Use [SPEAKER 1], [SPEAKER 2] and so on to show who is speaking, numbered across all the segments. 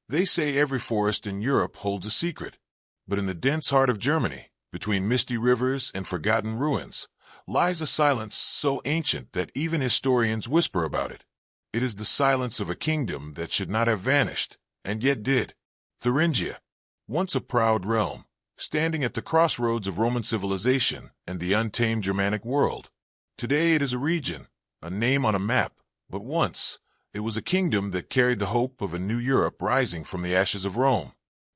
[SPEAKER 1] They say every forest in Europe holds a secret, but in the dense heart of Germany, between misty rivers and forgotten ruins, lies a silence so ancient that even historians whisper about it. It is the silence of a kingdom that should not have vanished, and yet did. Thuringia, once a proud realm, standing at the crossroads of Roman civilization and the untamed Germanic world. Today it is a region, a name on a map, but once it was a kingdom that carried the hope of a new Europe rising from the ashes of Rome.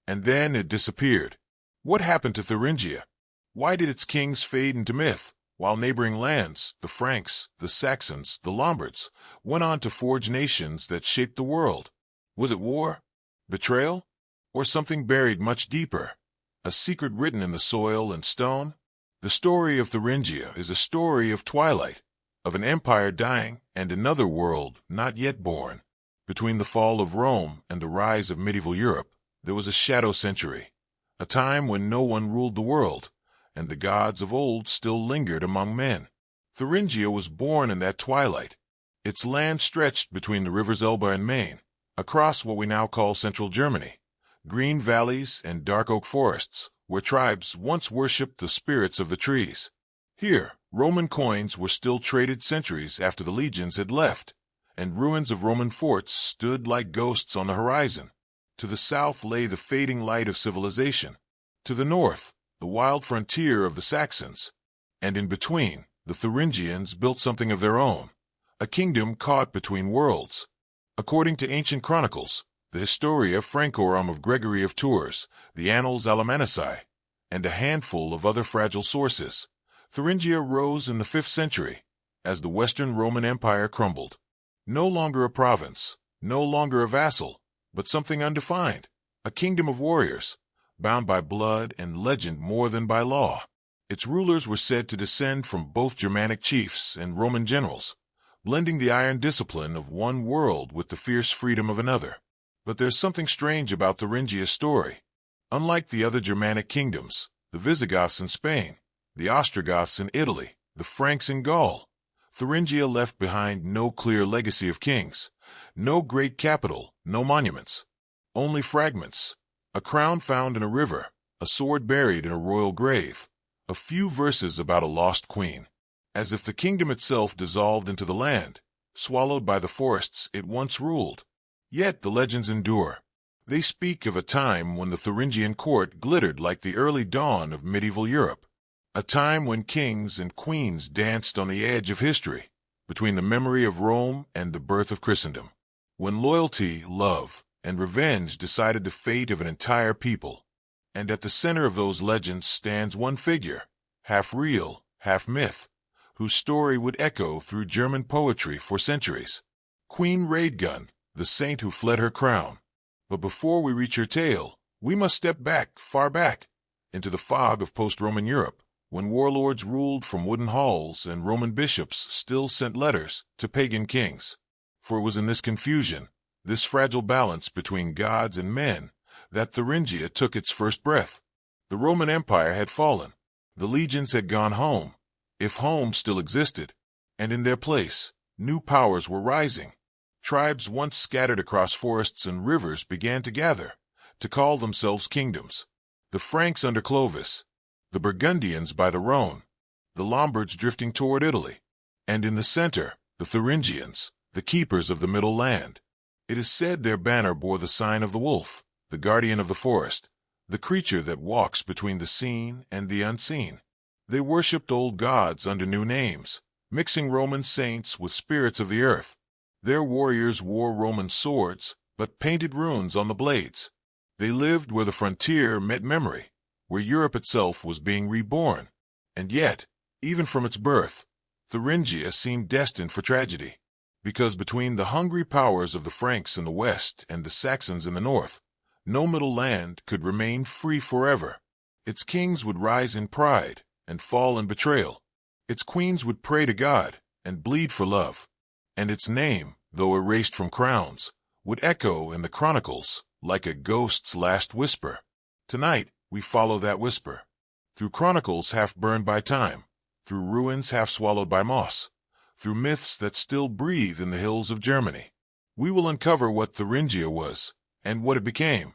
[SPEAKER 1] And then it disappeared. What happened to Thuringia? Why did its kings fade into myth, while neighboring lands, the Franks, the Saxons, the Lombards, went on to forge nations that shaped the world? Was it war? Betrayal? Or something buried much deeper? A secret written in the soil and stone? The story of Thuringia is a story of twilight, of an empire dying and another world not yet born. Between the fall of Rome and the rise of medieval Europe, there was a shadow century, a time when no one ruled the world, and the gods of old still lingered among men. Thuringia was born in that twilight. Its land stretched between the rivers Elbe and Main, across what we now call central Germany, green valleys and dark oak forests, where tribes once worshipped the spirits of the trees. Here, Roman coins were still traded centuries after the legions had left, and ruins of Roman forts stood like ghosts on the horizon. To the south lay the fading light of civilization. To the north, the wild frontier of the Saxons. And in between, the Thuringians built something of their own, a kingdom caught between worlds. According to ancient chronicles, the Historia Francorum of Gregory of Tours, the Annals Alemannici, and a handful of other fragile sources, Thuringia rose in the 5th century, as the Western Roman Empire crumbled. No longer a province, no longer a vassal, but something undefined, a kingdom of warriors, bound by blood and legend more than by law. Its rulers were said to descend from both Germanic chiefs and Roman generals, blending the iron discipline of one world with the fierce freedom of another. But there's something strange about Thuringia's story. Unlike the other Germanic kingdoms, the Visigoths in Spain, the Ostrogoths in Italy, the Franks in Gaul, Thuringia left behind no clear legacy of kings, no great capital, no monuments, only fragments, a crown found in a river, a sword buried in a royal grave, a few verses about a lost queen, as if the kingdom itself dissolved into the land, swallowed by the forests it once ruled. Yet the legends endure. They speak of a time when the Thuringian court glittered like the early dawn of medieval Europe, a time when kings and queens danced on the edge of history, between the memory of Rome and the birth of Christendom, when loyalty, love, and revenge decided the fate of an entire people. And at the center of those legends stands one figure, half real, half myth, whose story would echo through German poetry for centuries. Queen Radegund, the saint who fled her crown. But before we reach her tale, we must step back, far back, into the fog of post-Roman Europe, when warlords ruled from wooden halls and Roman bishops still sent letters to pagan kings. For it was in this confusion, this fragile balance between gods and men, that Thuringia took its first breath. The Roman Empire had fallen. The legions had gone home, if home still existed, and in their place, new powers were rising. Tribes once scattered across forests and rivers began to gather, to call themselves kingdoms. The Franks under Clovis, the Burgundians by the Rhone, the Lombards drifting toward Italy, and in the center, the Thuringians, the keepers of the Middle Land. It is said their banner bore the sign of the wolf, the guardian of the forest, the creature that walks between the seen and the unseen. They worshipped old gods under new names, mixing Roman saints with spirits of the earth. Their warriors wore Roman swords, but painted runes on the blades. They lived where the frontier met memory, where Europe itself was being reborn. And yet, even from its birth, Thuringia seemed destined for tragedy. Because between the hungry powers of the Franks in the west and the Saxons in the north, no middle land could remain free forever. Its kings would rise in pride and fall in betrayal. Its queens would pray to God and bleed for love. And its name, though erased from crowns, would echo in the chronicles like a ghost's last whisper. Tonight, we follow that whisper, through chronicles half burned by time, through ruins half swallowed by moss, through myths that still breathe in the hills of Germany. We will uncover what Thuringia was, and what it became: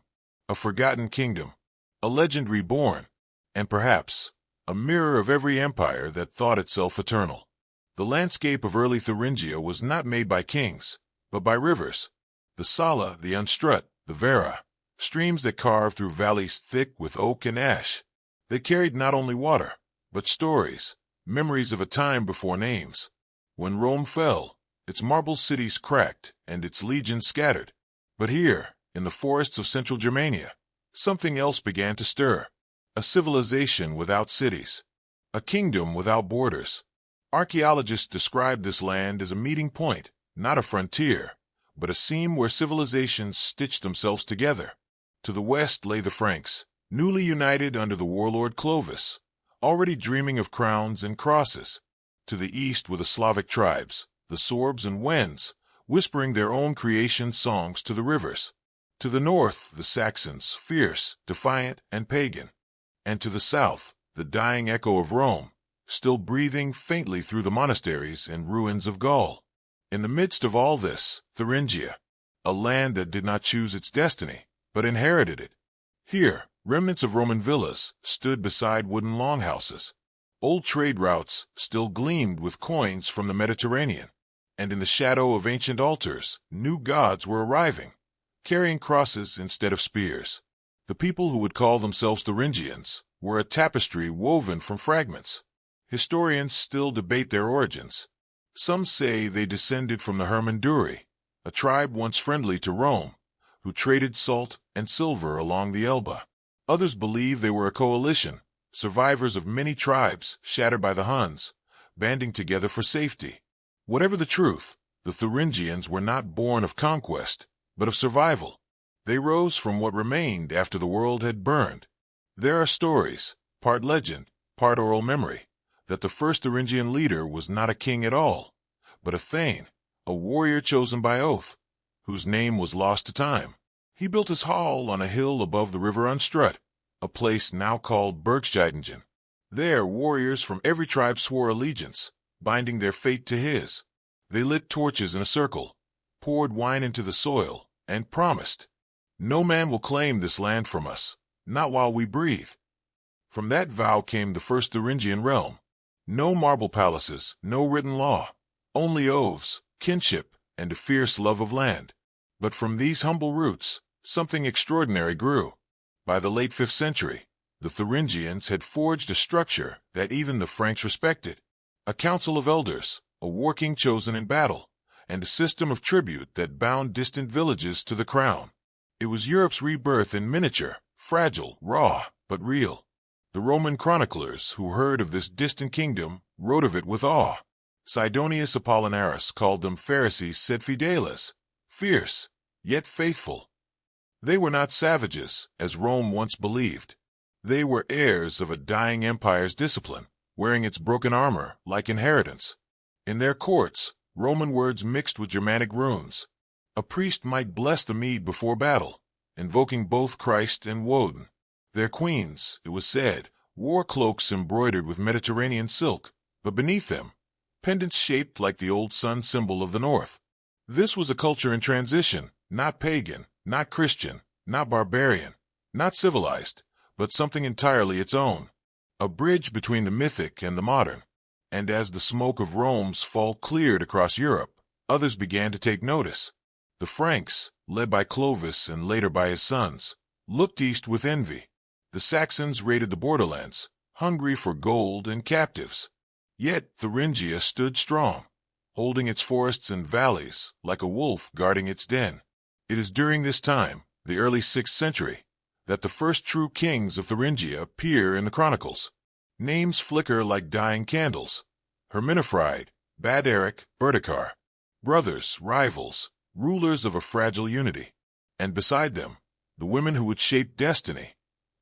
[SPEAKER 1] a forgotten kingdom, a legend reborn, and perhaps a mirror of every empire that thought itself eternal. The landscape of early Thuringia was not made by kings, but by rivers. The Sala, the Unstrut, the Vera, streams that carved through valleys thick with oak and ash. They carried not only water, but stories, memories of a time before names. When Rome fell, its marble cities cracked and its legions scattered. But here, in the forests of central Germania, something else began to stir. A civilization without cities, a kingdom without borders. Archaeologists describe this land as a meeting point, not a frontier, but a seam where civilizations stitched themselves together. To the west lay the Franks, newly united under the warlord Clovis, already dreaming of crowns and crosses. To the east were the Slavic tribes, the Sorbs and Wends, whispering their own creation songs to the rivers. To the north, the Saxons, fierce, defiant, and pagan. And to the south, the dying echo of Rome, still breathing faintly through the monasteries and ruins of Gaul. In the midst of all this, Thuringia, a land that did not choose its destiny, but inherited it. Here, remnants of Roman villas stood beside wooden longhouses. Old trade routes still gleamed with coins from the Mediterranean, and in the shadow of ancient altars, new gods were arriving, carrying crosses instead of spears. The people who would call themselves Thuringians were a tapestry woven from fragments. Historians still debate their origins. Some say they descended from the Hermunduri, a tribe once friendly to Rome, who traded salt and silver along the Elbe. Others believe they were a coalition, survivors of many tribes shattered by the Huns, banding together for safety. Whatever the truth, the Thuringians were not born of conquest, but of survival. They rose from what remained after the world had burned. There are stories, part legend, part oral memory, that the first Thuringian leader was not a king at all, but a thane, a warrior chosen by oath, whose name was lost to time. He built his hall on a hill above the river Unstrut, a place now called Bergscheidingen. There warriors from every tribe swore allegiance, binding their fate to his. They lit torches in a circle, poured wine into the soil, and promised, "No man will claim this land from us, not while we breathe." From that vow came the first Thuringian realm. No marble palaces, no written law, only oaths, kinship, and a fierce love of land. But from these humble roots, something extraordinary grew. By the late 5th century, the Thuringians had forged a structure that even the Franks respected. A council of elders, a war king chosen in battle, and a system of tribute that bound distant villages to the crown. It was Europe's rebirth in miniature, fragile, raw, but real. The Roman chroniclers who heard of this distant kingdom wrote of it with awe. Sidonius Apollinaris called them Pharisees sed fideles, fierce, yet faithful. They were not savages, as Rome once believed. They were heirs of a dying empire's discipline, wearing its broken armor like inheritance. In their courts, Roman words mixed with Germanic runes. A priest might bless the mead before battle, invoking both Christ and Woden. Their queens, it was said, wore cloaks embroidered with Mediterranean silk, but beneath them, pendants shaped like the old sun symbol of the north. This was a culture in transition, not pagan, not Christian, not barbarian, not civilized, but something entirely its own. A bridge between the mythic and the modern. And as the smoke of Rome's fall cleared across Europe, others began to take notice. The Franks, led by Clovis and later by his sons, looked east with envy. The Saxons raided the borderlands, hungry for gold and captives. Yet Thuringia stood strong, holding its forests and valleys like a wolf guarding its den. It is during this time, the early 6th century, that the first true kings of Thuringia appear in the chronicles. Names flicker like dying candles: Herminifride, Bad-Eric, Bertichar. Brothers, rivals, rulers of a fragile unity. And beside them, the women who would shape destiny,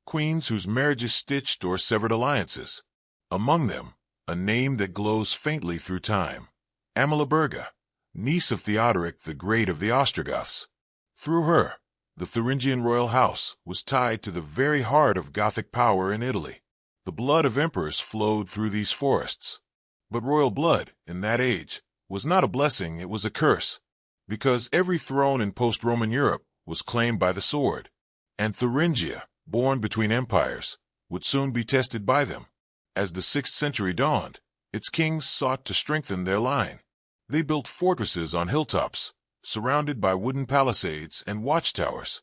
[SPEAKER 1] queens whose marriages stitched or severed alliances. Among them, a name that glows faintly through time: Amalaberga, niece of Theodoric the Great of the Ostrogoths. Through her, the Thuringian royal house was tied to the very heart of Gothic power in Italy. The blood of emperors flowed through these forests. But royal blood, in that age, was not a blessing, it was a curse, because every throne in post-Roman Europe was claimed by the sword, and Thuringia, born between empires, would soon be tested by them. As the 6th century dawned, its kings sought to strengthen their line. They built fortresses on hilltops, surrounded by wooden palisades and watchtowers.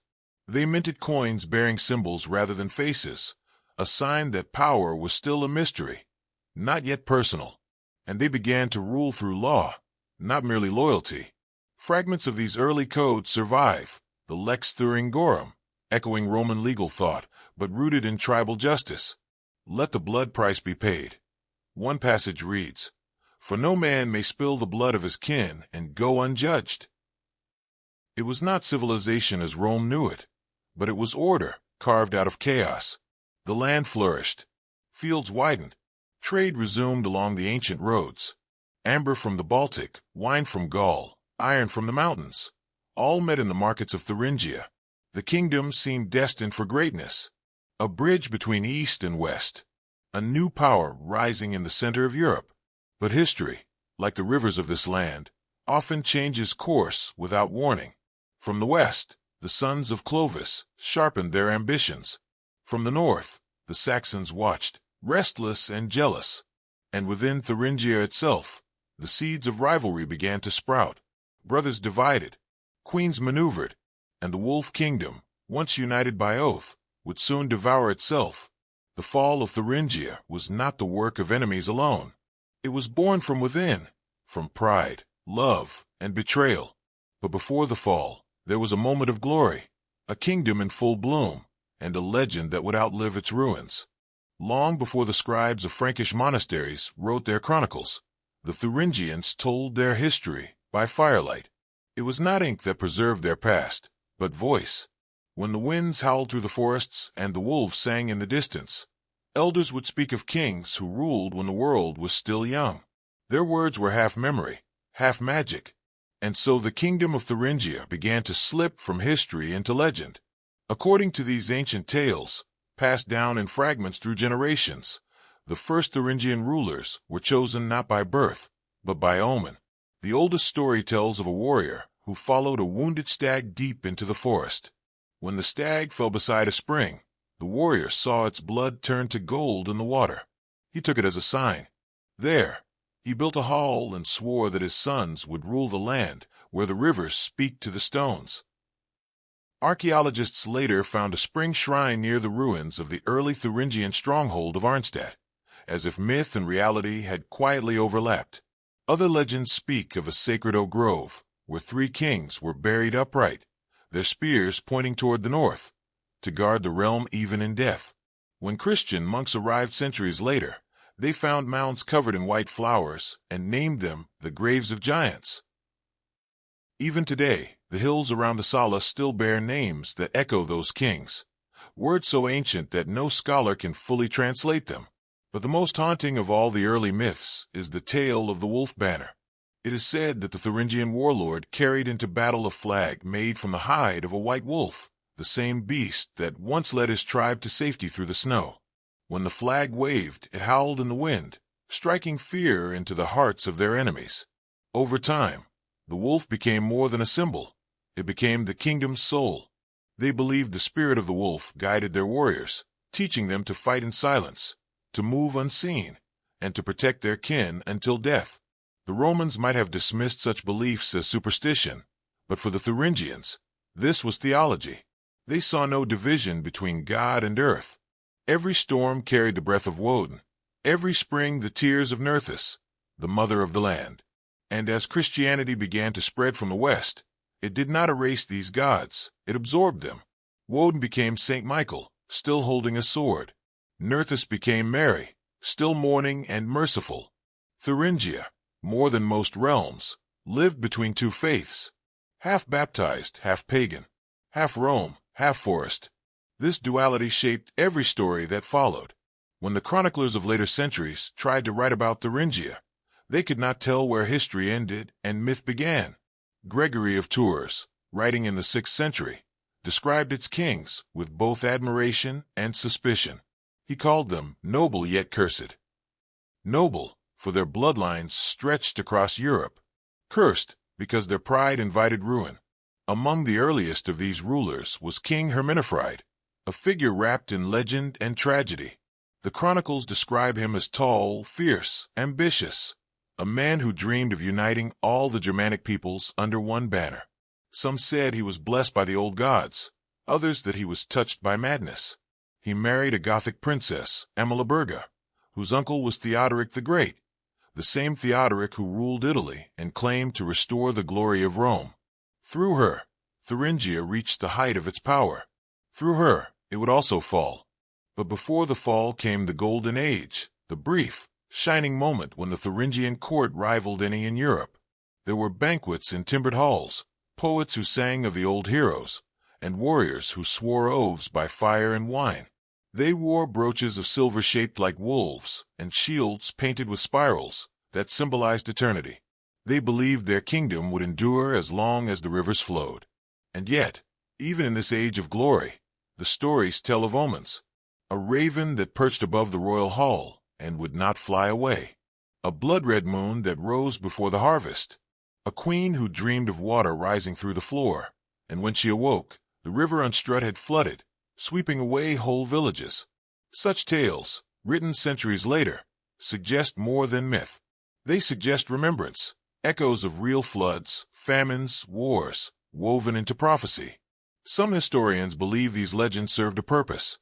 [SPEAKER 1] They minted coins bearing symbols rather than faces, a sign that power was still a mystery, not yet personal, and they began to rule through law, not merely loyalty. Fragments of these early codes survive, the Lex Thuringorum, echoing Roman legal thought, but rooted in tribal justice. Let the blood price be paid. One passage reads, "For no man may spill the blood of his kin and go unjudged." It was not civilization as Rome knew it, but it was order carved out of chaos. The land flourished. Fields widened. Trade resumed along the ancient roads. Amber from the Baltic, wine from Gaul, iron from the mountains, all met in the markets of Thuringia. The kingdom seemed destined for greatness. A bridge between East and West. A new power rising in the center of Europe. But history, like the rivers of this land, often changes course without warning. From the west, the sons of Clovis sharpened their ambitions. From the north, the Saxons watched, restless and jealous. And within Thuringia itself, the seeds of rivalry began to sprout. Brothers divided, queens maneuvered, and the Wolf Kingdom, once united by oath, would soon devour itself. The fall of Thuringia was not the work of enemies alone. It was born from within, from pride, love, and betrayal. But before the fall, there was a moment of glory, a kingdom in full bloom, and a legend that would outlive its ruins. Long before the scribes of Frankish monasteries wrote their chronicles, the Thuringians told their history by firelight. It was not ink that preserved their past, but voice. When the winds howled through the forests and the wolves sang in the distance, elders would speak of kings who ruled when the world was still young. Their words were half memory, half magic, and so the kingdom of Thuringia began to slip from history into legend. According to these ancient tales, passed down in fragments through generations, the first Thuringian rulers were chosen not by birth, but by omen. The oldest story tells of a warrior who followed a wounded stag deep into the forest. When the stag fell beside a spring, the warrior saw its blood turn to gold in the water. He took it as a sign. There, he built a hall and swore that his sons would rule the land where the rivers speak to the stones. Archaeologists later found a spring shrine near the ruins of the early Thuringian stronghold of Arnstadt, as if myth and reality had quietly overlapped. Other legends speak of a sacred oak grove, where 3 kings were buried upright, their spears pointing toward the north, to guard the realm even in death. When Christian monks arrived centuries later, they found mounds covered in white flowers and named them the graves of giants. Even today, the hills around the Sala still bear names that echo those kings, words so ancient that no scholar can fully translate them. But the most haunting of all the early myths is the tale of the wolf banner. It is said that the Thuringian warlord carried into battle a flag made from the hide of a white wolf, the same beast that once led his tribe to safety through the snow. When the flag waved, it howled in the wind, striking fear into the hearts of their enemies. Over time, the wolf became more than a symbol. It became the kingdom's soul. They believed the spirit of the wolf guided their warriors, teaching them to fight in silence, to move unseen, and to protect their kin until death. The Romans might have dismissed such beliefs as superstition, but for the Thuringians, this was theology. They saw no division between God and earth. Every storm carried the breath of Woden, every spring the tears of Nerthus, the mother of the land. And as Christianity began to spread from the west, it did not erase these gods, it absorbed them. Woden became Saint Michael, still holding a sword. Nerthus became Mary, still mourning and merciful. Thuringia, more than most realms, lived between 2 faiths, half baptized, half pagan, half Rome, half forest. This duality shaped every story that followed. When the chroniclers of later centuries tried to write about Thuringia, they could not tell where history ended and myth began. Gregory of Tours, writing in the 6th century, described its kings with both admiration and suspicion. He called them noble yet cursed. Noble, for their bloodlines stretched across Europe. Cursed, because their pride invited ruin. Among the earliest of these rulers was King Herminifride, a figure wrapped in legend and tragedy. The chronicles describe him as tall, fierce, ambitious, a man who dreamed of uniting all the Germanic peoples under one banner. Some said he was blessed by the old gods, others that he was touched by madness. He married a Gothic princess, Amalaberga, whose uncle was Theodoric the Great, the same Theodoric who ruled Italy and claimed to restore the glory of Rome. Through her, Thuringia reached the height of its power. Through her, it would also fall. But before the fall came the Golden Age, the brief, shining moment when the Thuringian court rivaled any in Europe. There were banquets in timbered halls, poets who sang of the old heroes, and warriors who swore oaths by fire and wine. They wore brooches of silver shaped like wolves, and shields painted with spirals that symbolized eternity. They believed their kingdom would endure as long as the rivers flowed. And yet, even in this age of glory, the stories tell of omens. A raven that perched above the royal hall and would not fly away. A blood-red moon that rose before the harvest. A queen who dreamed of water rising through the floor, and when she awoke, the river Unstrut had flooded, sweeping away whole villages. Such tales, written centuries later, suggest more than myth. They suggest remembrance, echoes of real floods, famines, wars, woven into prophecy. Some historians believe these legends served a purpose,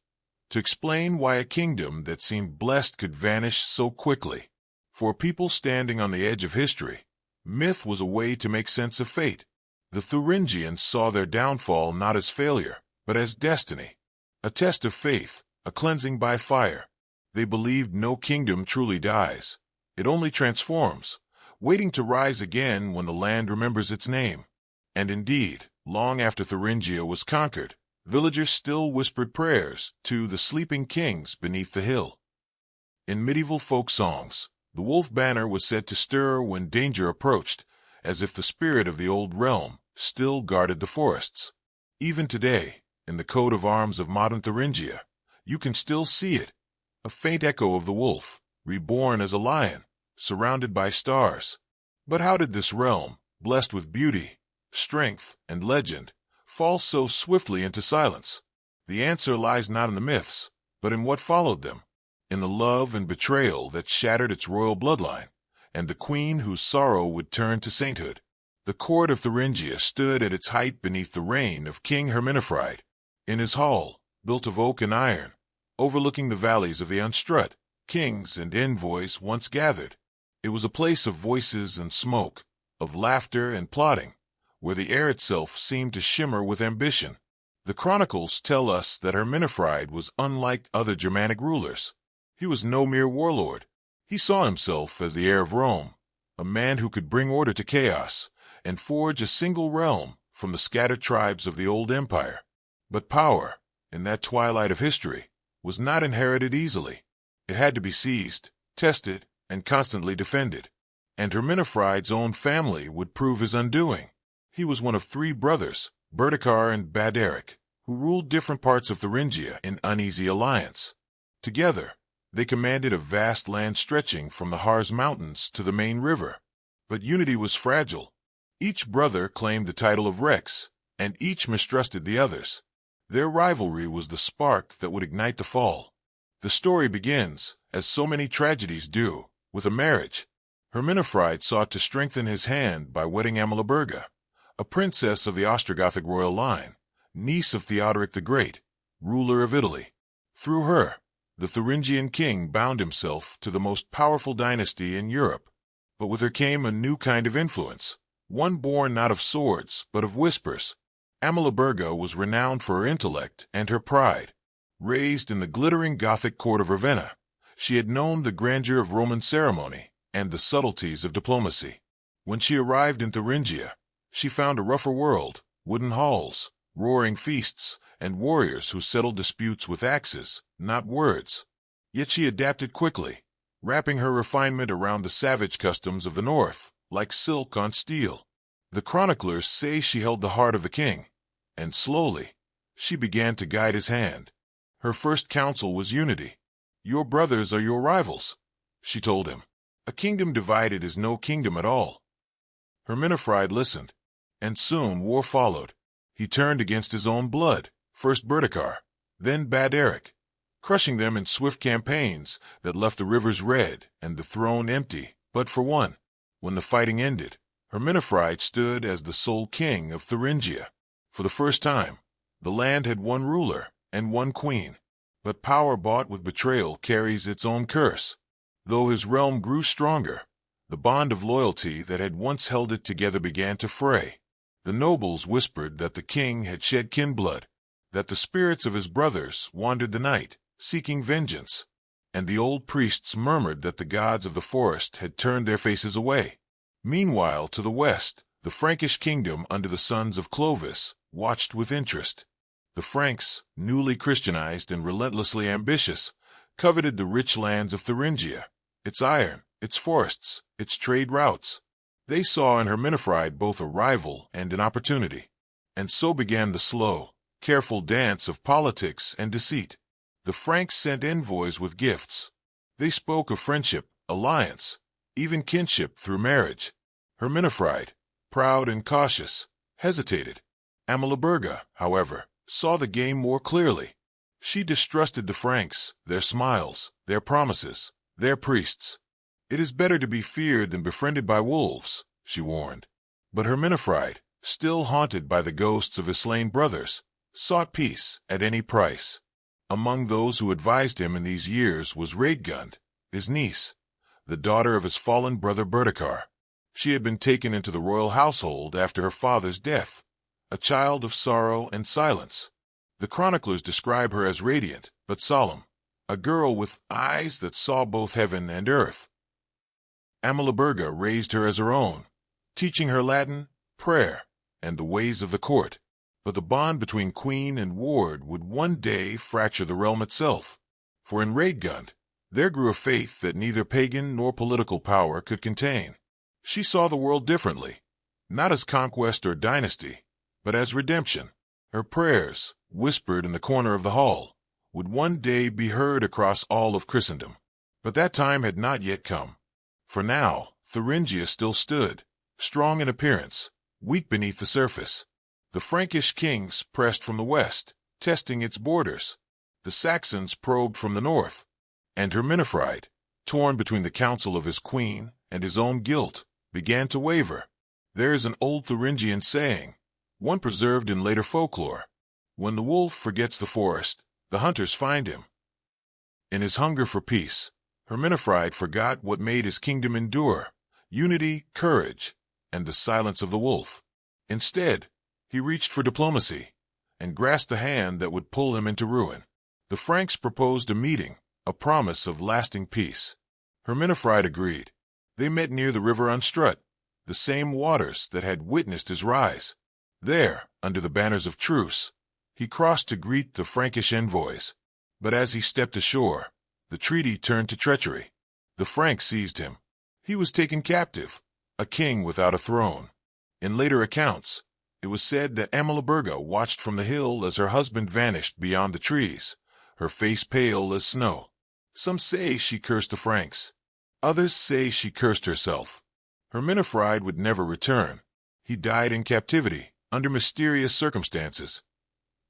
[SPEAKER 1] to explain why a kingdom that seemed blessed could vanish so quickly. For people standing on the edge of history, myth was a way to make sense of fate. The Thuringians saw their downfall not as failure, but as destiny. A test of faith, a cleansing by fire. They believed no kingdom truly dies. It only transforms, waiting to rise again when the land remembers its name. And indeed, long after Thuringia was conquered, villagers still whispered prayers to the sleeping kings beneath the hill. In medieval folk songs, the wolf banner was said to stir when danger approached, as if the spirit of the old realm still guarded the forests. Even today, in the coat of arms of modern Thuringia, you can still see it, a faint echo of the wolf, reborn as a lion, surrounded by stars. But how did this realm, blessed with beauty, strength, and legend, fall so swiftly into silence? The answer lies not in the myths, but in what followed them, in the love and betrayal that shattered its royal bloodline, and the queen whose sorrow would turn to sainthood. The court of Thuringia stood at its height beneath the reign of King Herminifride. In his hall, built of oak and iron, overlooking the valleys of the Unstrut, kings and envoys once gathered. It was a place of voices and smoke, of laughter and plotting, where the air itself seemed to shimmer with ambition. The chronicles tell us that Herminifride was unlike other Germanic rulers. He was no mere warlord. He saw himself as the heir of Rome, a man who could bring order to chaos and forge a single realm from the scattered tribes of the old empire. But power, in that twilight of history, was not inherited easily. It had to be seized, tested, and constantly defended. And Herminifride's own family would prove his undoing. He was one of three brothers, Berticar and Baderic, who ruled different parts of Thuringia in uneasy alliance. Together, they commanded a vast land stretching from the Harz Mountains to the main river. But unity was fragile. Each brother claimed the title of Rex, and each mistrusted the others. Their rivalry was the spark that would ignite the fall. The story begins, as so many tragedies do, with a marriage. Herminifride sought to strengthen his hand by wedding Amalaberga, a princess of the Ostrogothic royal line, niece of Theodoric the Great, ruler of Italy. Through her, the Thuringian king bound himself to the most powerful dynasty in Europe. But with her came a new kind of influence, one born not of swords, but of whispers. Amalaberga was renowned for her intellect and her pride. Raised in the glittering Gothic court of Ravenna, she had known the grandeur of Roman ceremony and the subtleties of diplomacy. When she arrived in Thuringia, she found a rougher world, wooden halls, roaring feasts, and warriors who settled disputes with axes, not words. Yet she adapted quickly, wrapping her refinement around the savage customs of the north, like silk on steel. The chroniclers say she held the heart of the king, and slowly, she began to guide his hand. Her first counsel was unity. "Your brothers are your rivals," she told him. "A kingdom divided is no kingdom at all." Herminifride listened. And soon war followed. He turned against his own blood, first Berdichar, then Bad Eric, crushing them in swift campaigns that left the rivers red and the throne empty, but for one. When the fighting ended, Herminifride stood as the sole king of Thuringia. For the first time, the land had one ruler and one queen. But power bought with betrayal carries its own curse. Though his realm grew stronger, the bond of loyalty that had once held it together began to fray. The nobles whispered that the king had shed kinblood, that the spirits of his brothers wandered the night, seeking vengeance, and the old priests murmured that the gods of the forest had turned their faces away. Meanwhile, to the west, the Frankish kingdom under the sons of Clovis watched with interest. The Franks, newly Christianized and relentlessly ambitious, coveted the rich lands of Thuringia, its iron, its forests, its trade routes. They saw in Herminifride both a rival and an opportunity. And so began the slow, careful dance of politics and deceit. The Franks sent envoys with gifts. They spoke of friendship, alliance, even kinship through marriage. Herminifride, proud and cautious, hesitated. Amalaberga, however, saw the game more clearly. She distrusted the Franks, their smiles, their promises, their priests. It is better to be feared than befriended by wolves, she warned. But Herminifride, still haunted by the ghosts of his slain brothers, sought peace at any price. Among those who advised him in these years was Radegund, his niece, the daughter of his fallen brother Berdichar. She had been taken into the royal household after her father's death, a child of sorrow and silence. The chroniclers describe her as radiant but solemn, a girl with eyes that saw both heaven and earth. Amalaberga raised her as her own, teaching her Latin, prayer, and the ways of the court. But the bond between queen and ward would one day fracture the realm itself. For in Radegund, there grew a faith that neither pagan nor political power could contain. She saw the world differently, not as conquest or dynasty, but as redemption. Her prayers, whispered in the corner of the hall, would one day be heard across all of Christendom. But that time had not yet come. For now, Thuringia still stood, strong in appearance, weak beneath the surface. The Frankish kings pressed from the west, testing its borders. The Saxons probed from the north. And Herminifride, torn between the counsel of his queen and his own guilt, began to waver. There is an old Thuringian saying, one preserved in later folklore: when the wolf forgets the forest, the hunters find him. In his hunger for peace, Herminifride forgot what made his kingdom endure: unity, courage, and the silence of the wolf. Instead, he reached for diplomacy and grasped a hand that would pull him into ruin. The Franks proposed a meeting, a promise of lasting peace. Herminifride agreed. They met near the river Unstrut, the same waters that had witnessed his rise. There, under the banners of truce, he crossed to greet the Frankish envoys. But as he stepped ashore, the treaty turned to treachery. The Franks seized him. He was taken captive, a king without a throne. In later accounts, it was said that Amalaberga watched from the hill as her husband vanished beyond the trees, her face pale as snow. Some say she cursed the Franks. Others say she cursed herself. Herminifride would never return. He died in captivity, under mysterious circumstances,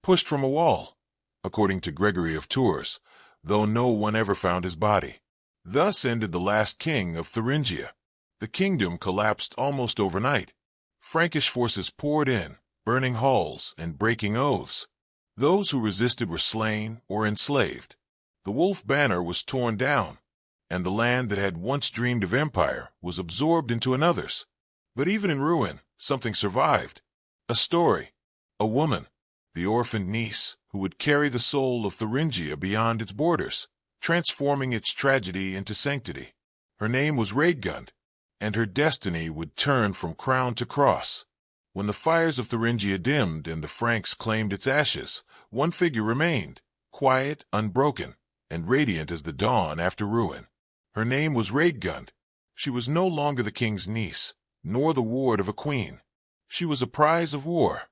[SPEAKER 1] pushed from a wall, according to Gregory of Tours, though no one ever found his body. Thus ended the last king of Thuringia. The kingdom collapsed almost overnight. Frankish forces poured in, burning halls and breaking oaths. Those who resisted were slain or enslaved. The wolf banner was torn down, and the land that had once dreamed of empire was absorbed into another's. But even in ruin, something survived. A story, a woman, the orphaned niece who would carry the soul of Thuringia beyond its borders, transforming its tragedy into sanctity. Her name was Radegund, and her destiny would turn from crown to cross. When the fires of Thuringia dimmed and the Franks claimed its ashes, one figure remained, quiet, unbroken, and radiant as the dawn after ruin. Her name was Radegund. She was no longer the king's niece, nor the ward of a queen. She was a prize of war,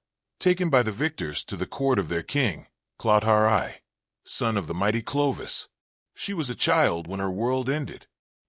[SPEAKER 1] taken by the victors to the court of their king, Clothar I, son of the mighty Clovis. She was a child when her world ended.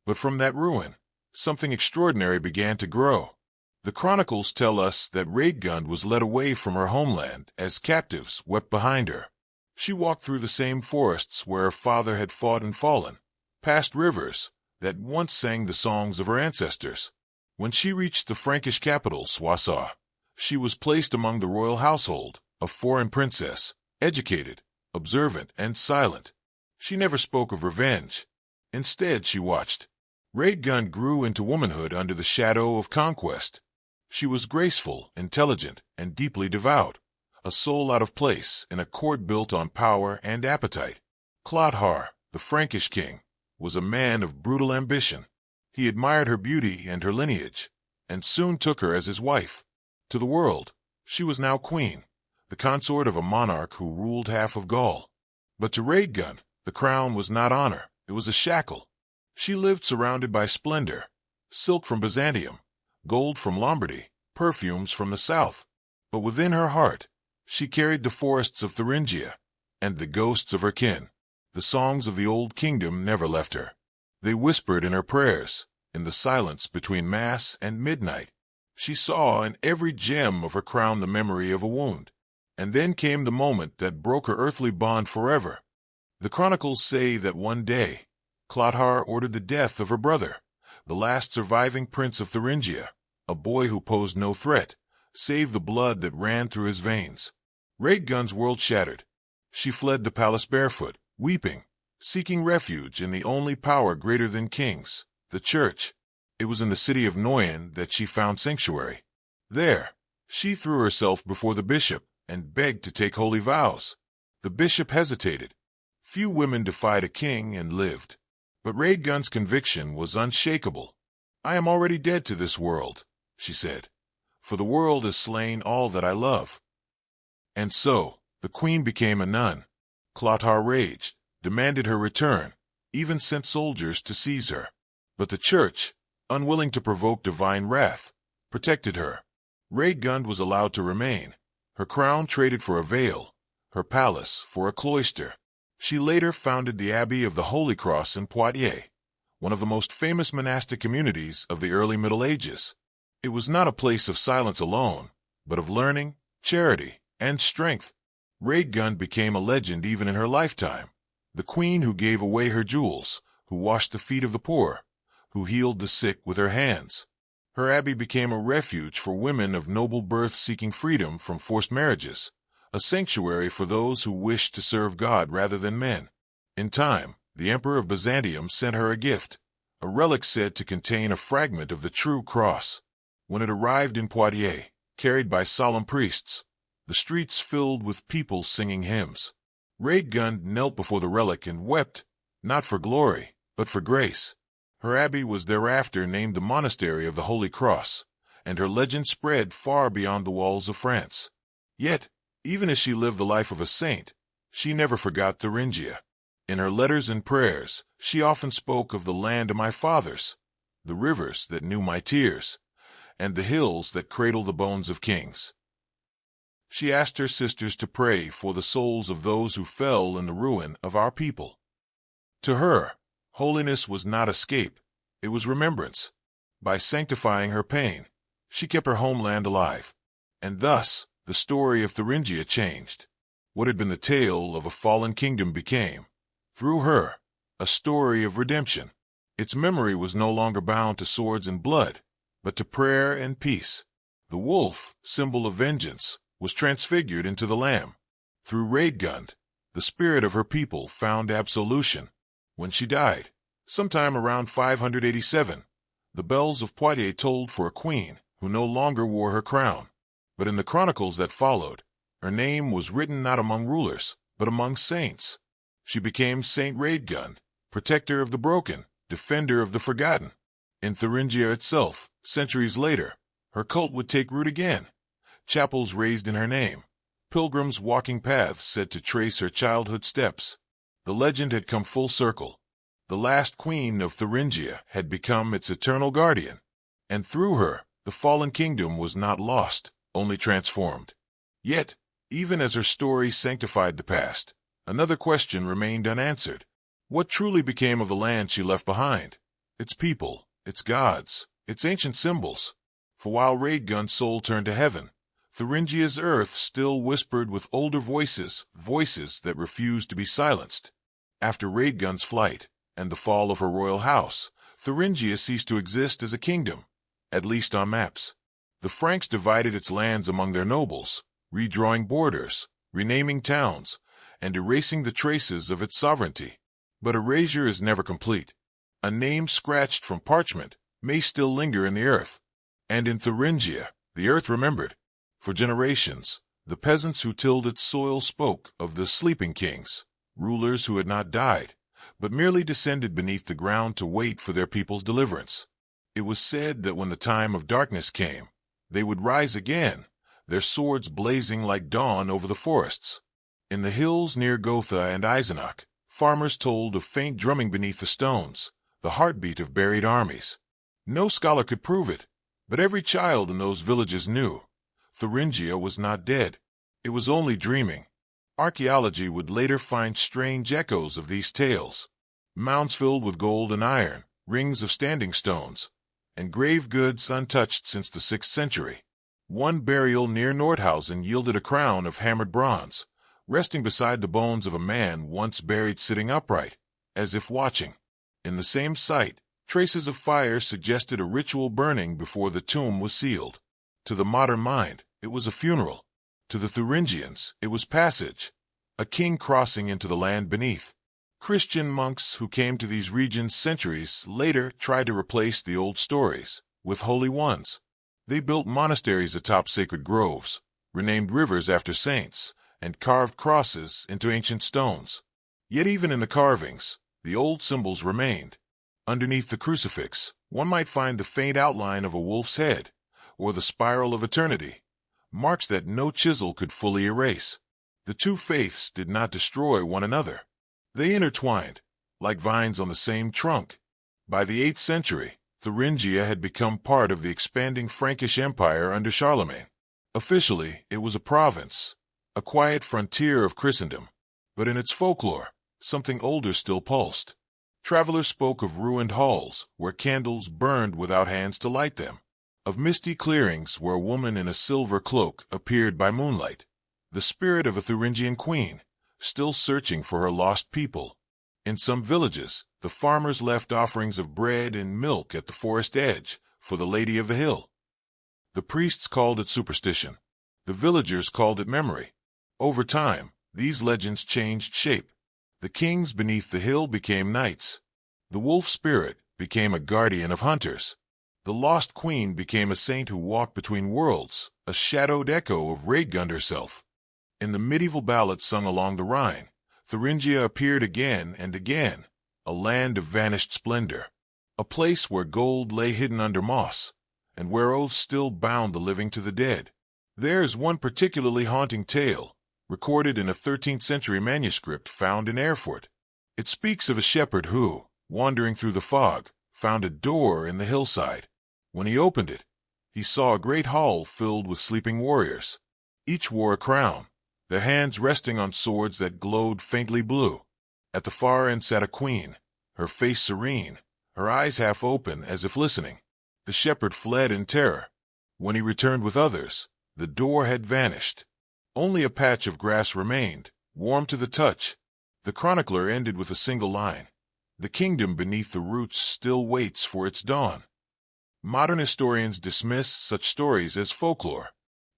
[SPEAKER 1] But from that ruin, something extraordinary began to grow. The chronicles tell us that Radegund was led away from her homeland as captives wept behind her. She walked through the same forests where her father had fought and fallen, past rivers that once sang the songs of her ancestors. When she reached the Frankish capital, Soissons, she was placed among the royal household, a foreign princess, educated, observant, and silent. She never spoke of revenge. Instead, she watched. Radegund grew into womanhood under the shadow of conquest. She was graceful, intelligent, and deeply devout, a soul out of place in a court built on power and appetite. Clothar, the Frankish king, was a man of brutal ambition. He admired her beauty and her lineage, and soon took her as his wife. To the world, she was now queen, the consort of a monarch who ruled half of Gaul. But to Radegund, the crown was not honor, it was a shackle. She lived surrounded by splendor, silk from Byzantium, gold from Lombardy, perfumes from the south. But within her heart, she carried the forests of Thuringia and the ghosts of her kin. The songs of the old kingdom never left her. They whispered in her prayers, in the silence between Mass and midnight. She saw in every gem of her crown the memory of a wound. And then came the moment that broke her earthly bond forever. The chronicles say that one day, Clothar ordered the death of her brother, the last surviving prince of Thuringia, a boy who posed no threat, save the blood that ran through his veins. Radegund's world shattered. She fled the palace barefoot, weeping, seeking refuge in the only power greater than kings, the church. It was in the city of Noyon that she found sanctuary. There, she threw herself before the bishop and begged to take holy vows. The bishop hesitated. Few women defied a king and lived. But Radegund's conviction was unshakable. "I am already dead to this world," she said, "for the world has slain all that I love." And so, the queen became a nun. Clothar raged, demanded her return, even sent soldiers to seize her. But the church, unwilling to provoke divine wrath, protected her. Radegund was allowed to remain, her crown traded for a veil, her palace for a cloister. She later founded the Abbey of the Holy Cross in Poitiers, one of the most famous monastic communities of the early Middle Ages. It was not a place of silence alone, but of learning, charity, and strength. Radegund became a legend even in her lifetime, the queen who gave away her jewels, who washed the feet of the poor, who healed the sick with her hands. Her abbey became a refuge for women of noble birth seeking freedom from forced marriages, a sanctuary for those who wished to serve God rather than men. In time, the Emperor of Byzantium sent her a gift, a relic said to contain a fragment of the true cross. When it arrived in Poitiers, carried by solemn priests, the streets filled with people singing hymns. Radegund knelt before the relic and wept, not for glory, but for grace. Her abbey was thereafter named the Monastery of the Holy Cross, and her legend spread far beyond the walls of France. Yet, even as she lived the life of a saint, she never forgot Thuringia. In her letters and prayers, she often spoke of the land of my fathers, the rivers that knew my tears, and the hills that cradle the bones of kings. She asked her sisters to pray for the souls of those who fell in the ruin of our people. To her, holiness was not escape, it was remembrance. By sanctifying her pain, she kept her homeland alive. And thus, the story of Thuringia changed. What had been the tale of a fallen kingdom became, through her, a story of redemption. Its memory was no longer bound to swords and blood, but to prayer and peace. The wolf, symbol of vengeance, was transfigured into the lamb. Through Radegund, the spirit of her people found absolution. When she died, sometime around 587, the bells of Poitiers tolled for a queen who no longer wore her crown. But in the chronicles that followed, her name was written not among rulers, but among saints. She became Saint Radegund, protector of the broken, defender of the forgotten. In Thuringia itself, centuries later, her cult would take root again. Chapels raised in her name, pilgrims walking paths said to trace her childhood steps. The legend had come full circle. The last queen of Thuringia had become its eternal guardian, and through her, the fallen kingdom was not lost, only transformed. Yet, even as her story sanctified the past, another question remained unanswered. What truly became of the land she left behind? Its people, its gods, its ancient symbols? For while Radegund's soul turned to heaven, Thuringia's earth still whispered with older voices, voices that refused to be silenced. After Radegund's flight and the fall of her royal house, Thuringia ceased to exist as a kingdom, at least on maps. The Franks divided its lands among their nobles, redrawing borders, renaming towns, and erasing the traces of its sovereignty. But erasure is never complete. A name scratched from parchment may still linger in the earth. And in Thuringia, the earth remembered. For generations, the peasants who tilled its soil spoke of the sleeping kings, rulers who had not died, but merely descended beneath the ground to wait for their people's deliverance. It was said that when the time of darkness came, they would rise again, their swords blazing like dawn over the forests. In the hills near Gotha and Eisenach, farmers told of faint drumming beneath the stones, the heartbeat of buried armies. No scholar could prove it, but every child in those villages knew. Thuringia was not dead. It was only dreaming. Archaeology would later find strange echoes of these tales. Mounds filled with gold and iron, rings of standing stones, and grave goods untouched since the 6th century. One burial near Nordhausen yielded a crown of hammered bronze, resting beside the bones of a man once buried sitting upright, as if watching. In the same site, traces of fire suggested a ritual burning before the tomb was sealed. To the modern mind, it was a funeral. To the Thuringians, it was passage, a king crossing into the land beneath. Christian monks who came to these regions centuries later tried to replace the old stories with holy ones. They built monasteries atop sacred groves, renamed rivers after saints, and carved crosses into ancient stones. Yet even in the carvings, the old symbols remained. Underneath the crucifix, one might find the faint outline of a wolf's head, or the spiral of eternity, marks that no chisel could fully erase. The two faiths did not destroy one another. They intertwined, like vines on the same trunk. By the 8th century, Thuringia had become part of the expanding Frankish Empire under Charlemagne. Officially, it was a province, a quiet frontier of Christendom. But in its folklore, something older still pulsed. Travelers spoke of ruined halls where candles burned without hands to light them, of misty clearings where a woman in a silver cloak appeared by moonlight, the spirit of a Thuringian queen, still searching for her lost people. In some villages, the farmers left offerings of bread and milk at the forest edge for the Lady of the Hill. The priests called it superstition. The villagers called it memory. Over time, these legends changed shape. The kings beneath the hill became knights. The wolf spirit became a guardian of hunters. The lost queen became a saint who walked between worlds, a shadowed echo of Radegund herself. In the medieval ballads sung along the Rhine, Thuringia appeared again and again, a land of vanished splendor, a place where gold lay hidden under moss, and where oaths still bound the living to the dead. There's one particularly haunting tale, recorded in a 13th century manuscript found in Erfurt. It speaks of a shepherd who, wandering through the fog, found a door in the hillside. When he opened it, he saw a great hall filled with sleeping warriors. Each wore a crown, their hands resting on swords that glowed faintly blue. At the far end sat a queen, her face serene, her eyes half open as if listening. The shepherd fled in terror. When he returned with others, the door had vanished. Only a patch of grass remained, warm to the touch. The chronicler ended with a single line: "The kingdom beneath the roots still waits for its dawn." Modern historians dismiss such stories as folklore.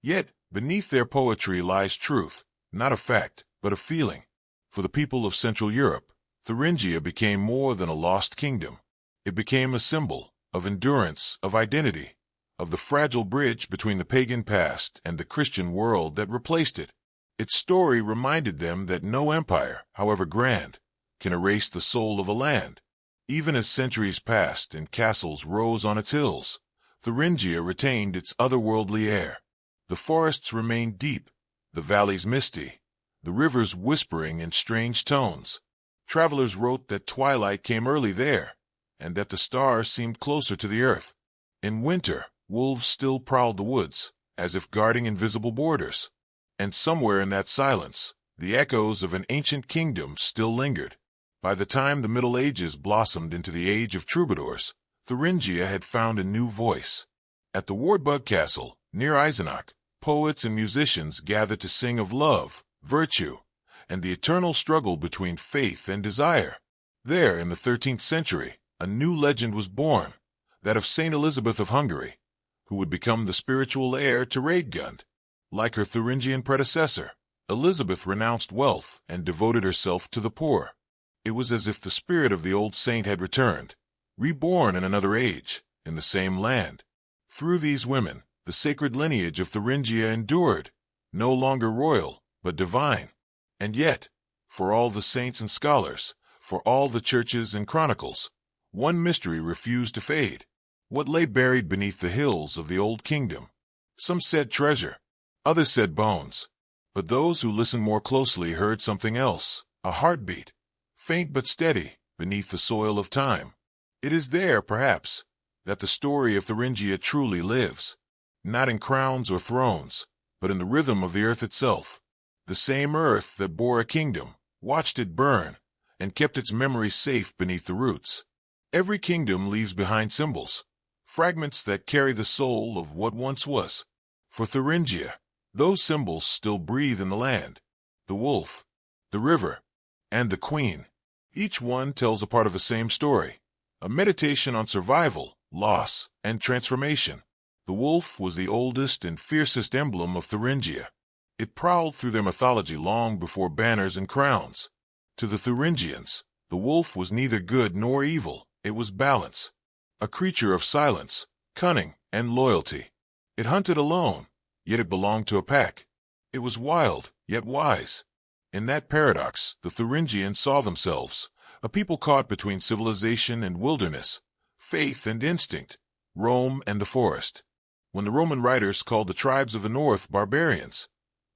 [SPEAKER 1] Yet, beneath their poetry lies truth, not a fact, but a feeling. For the people of Central Europe, Thuringia became more than a lost kingdom. It became a symbol of endurance, of identity, of the fragile bridge between the pagan past and the Christian world that replaced it. Its story reminded them that no empire, however grand, can erase the soul of a land. Even as centuries passed and castles rose on its hills, Thuringia retained its otherworldly air. The forests remained deep, the valleys misty, the rivers whispering in strange tones. Travelers wrote that twilight came early there, and that the stars seemed closer to the earth. In winter, wolves still prowled the woods, as if guarding invisible borders. And somewhere in that silence, the echoes of an ancient kingdom still lingered. By the time the Middle Ages blossomed into the age of troubadours, Thuringia had found a new voice. At the Wardbug Castle, near Eisenach, poets and musicians gathered to sing of love, virtue, and the eternal struggle between faith and desire. There, in the 13th century, a new legend was born, that of Saint Elizabeth of Hungary, who would become the spiritual heir to Radegund. Like her Thuringian predecessor, Elizabeth renounced wealth and devoted herself to the poor. It was as if the spirit of the old saint had returned, reborn in another age, in the same land. Through these women, the sacred lineage of Thuringia endured, no longer royal, but divine. And yet, for all the saints and scholars, for all the churches and chronicles, one mystery refused to fade. What lay buried beneath the hills of the old kingdom? Some said treasure, others said bones. But those who listened more closely heard something else, a heartbeat, faint but steady, beneath the soil of time. It is there, perhaps, that the story of Thuringia truly lives, not in crowns or thrones, but in the rhythm of the earth itself. The same earth that bore a kingdom, watched it burn, and kept its memory safe beneath the roots. Every kingdom leaves behind symbols, fragments that carry the soul of what once was. For Thuringia, those symbols still breathe in the land. The wolf, the river, and the queen. Each one tells a part of the same story, a meditation on survival, loss, and transformation. The wolf was the oldest and fiercest emblem of Thuringia. It prowled through their mythology long before banners and crowns. To the Thuringians, the wolf was neither good nor evil, it was balance. A creature of silence, cunning, and loyalty. It hunted alone, yet it belonged to a pack. It was wild, yet wise. In that paradox, the Thuringians saw themselves, a people caught between civilization and wilderness, faith and instinct, Rome and the forest. When the Roman writers called the tribes of the north barbarians,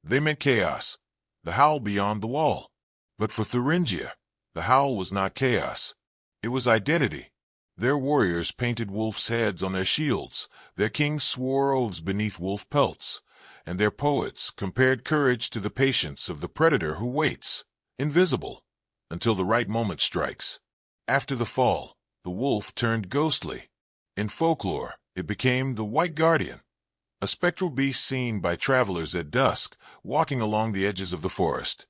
[SPEAKER 1] they meant chaos, the howl beyond the wall. But for Thuringia, the howl was not chaos. It was identity. Their warriors painted wolves' heads on their shields, their kings swore oaths beneath wolf pelts, and their poets compared courage to the patience of the predator who waits, invisible, until the right moment strikes. After the fall, the wolf turned ghostly. In folklore, it became the White Guardian, a spectral beast seen by travelers at dusk, walking along the edges of the forest.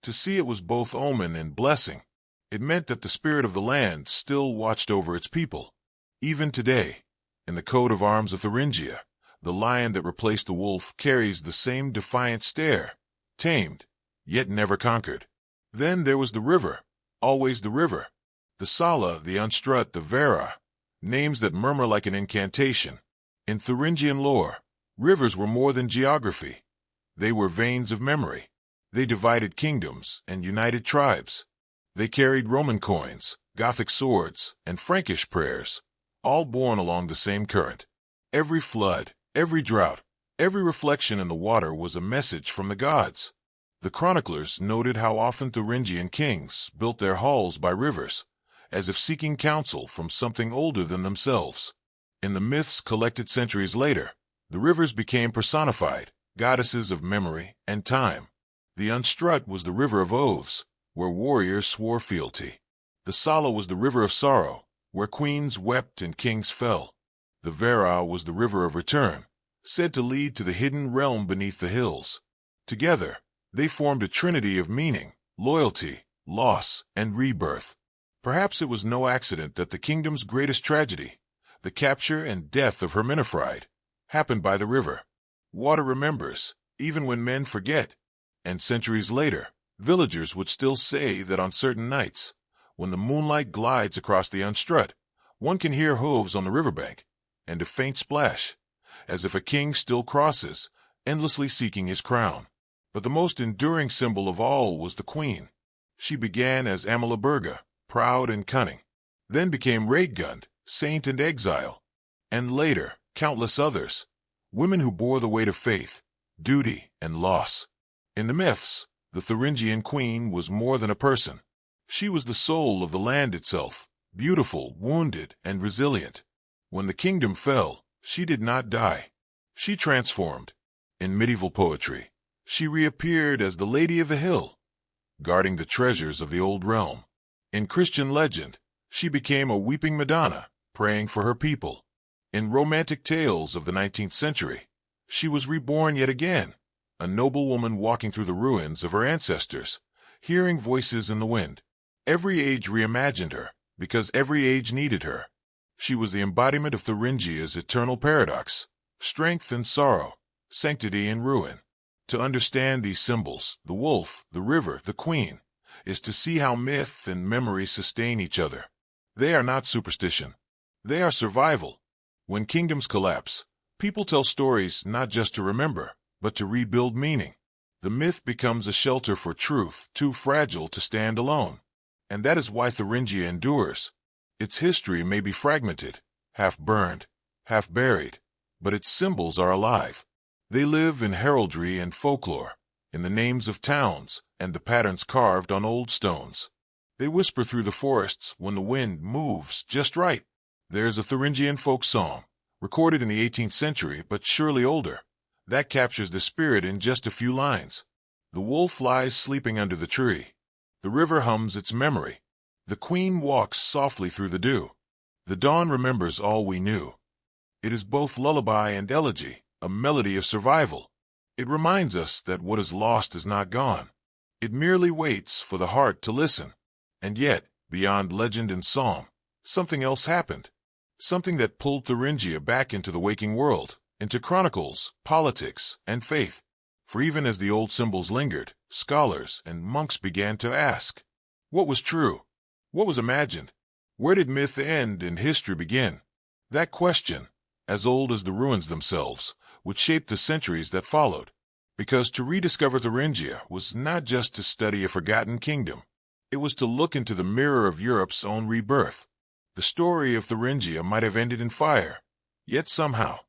[SPEAKER 1] To see it was both omen and blessing. It meant that the spirit of the land still watched over its people. Even today, in the coat of arms of Thuringia, the lion that replaced the wolf carries the same defiant stare, tamed, yet never conquered. Then there was the river, always the river. The Sala, the Unstrut, the Vera, names that murmur like an incantation. In Thuringian lore, rivers were more than geography. They were veins of memory. They divided kingdoms and united tribes. They carried Roman coins, Gothic swords, and Frankish prayers, all borne along the same current. Every flood, every drought, every reflection in the water was a message from the gods. The chroniclers noted how often Thuringian kings built their halls by rivers, as if seeking counsel from something older than themselves. In the myths collected centuries later, the rivers became personified, goddesses of memory and time. The Unstrut was the river of oaths, where warriors swore fealty. The Sala was the river of sorrow, where queens wept and kings fell. The Vera was the river of return, said to lead to the hidden realm beneath the hills. Together, they formed a trinity of meaning, loyalty, loss, and rebirth. Perhaps it was no accident that the kingdom's greatest tragedy, the capture and death of Herminifride, happened by the river. Water remembers, even when men forget. And centuries later, villagers would still say that on certain nights, when the moonlight glides across the Unstrut, one can hear hooves on the riverbank, and a faint splash, as if a king still crosses, endlessly seeking his crown. But the most enduring symbol of all was the queen. She began as Amalaberga, proud and cunning, then became Radegund, saint and exile, and later, countless others, women who bore the weight of faith, duty, and loss. In the myths, the Thuringian queen was more than a person. She was the soul of the land itself, beautiful, wounded, and resilient. When the kingdom fell, she did not die. She transformed. In medieval poetry, she reappeared as the Lady of the Hill, guarding the treasures of the old realm. In Christian legend, she became a weeping Madonna, praying for her people. In romantic tales of the 19th century, she was reborn yet again, a noble woman walking through the ruins of her ancestors, hearing voices in the wind. Every age reimagined her, because every age needed her. She was the embodiment of Thuringia's eternal paradox, strength and sorrow, sanctity and ruin. To understand these symbols, the wolf, the river, the queen, is to see how myth and memory sustain each other. They are not superstition. They are survival. When kingdoms collapse, people tell stories not just to remember, but to rebuild meaning. The myth becomes a shelter for truth too fragile to stand alone. And that is why Thuringia endures. Its history may be fragmented, half burned, half buried, but its symbols are alive. They live in heraldry and folklore, in the names of towns and the patterns carved on old stones. They whisper through the forests when the wind moves just right. There's a Thuringian folk song, recorded in the 18th century but surely older, that captures the spirit in just a few lines. The wolf lies sleeping under the tree. The river hums its memory. The queen walks softly through the dew. The dawn remembers all we knew. It is both lullaby and elegy, a melody of survival. It reminds us that what is lost is not gone. It merely waits for the heart to listen. And yet, beyond legend and song, something else happened. Something that pulled Thuringia back into the waking world, into chronicles, politics, and faith. For even as the old symbols lingered, scholars and monks began to ask, what was true? What was imagined? Where did myth end and history begin? That question, as old as the ruins themselves, would shape the centuries that followed. Because to rediscover Thuringia was not just to study a forgotten kingdom. It was to look into the mirror of Europe's own rebirth. The story of Thuringia might have ended in fire, yet somehow,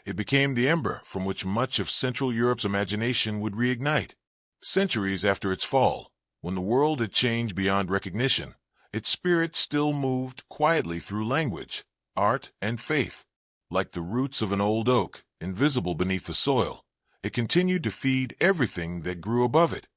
[SPEAKER 1] it became the ember from which much of Central Europe's imagination would reignite. Centuries after its fall, when the world had changed beyond recognition, its spirit still moved quietly through language, art, and faith. Like the roots of an old oak, invisible beneath the soil, it continued to feed everything that grew above it.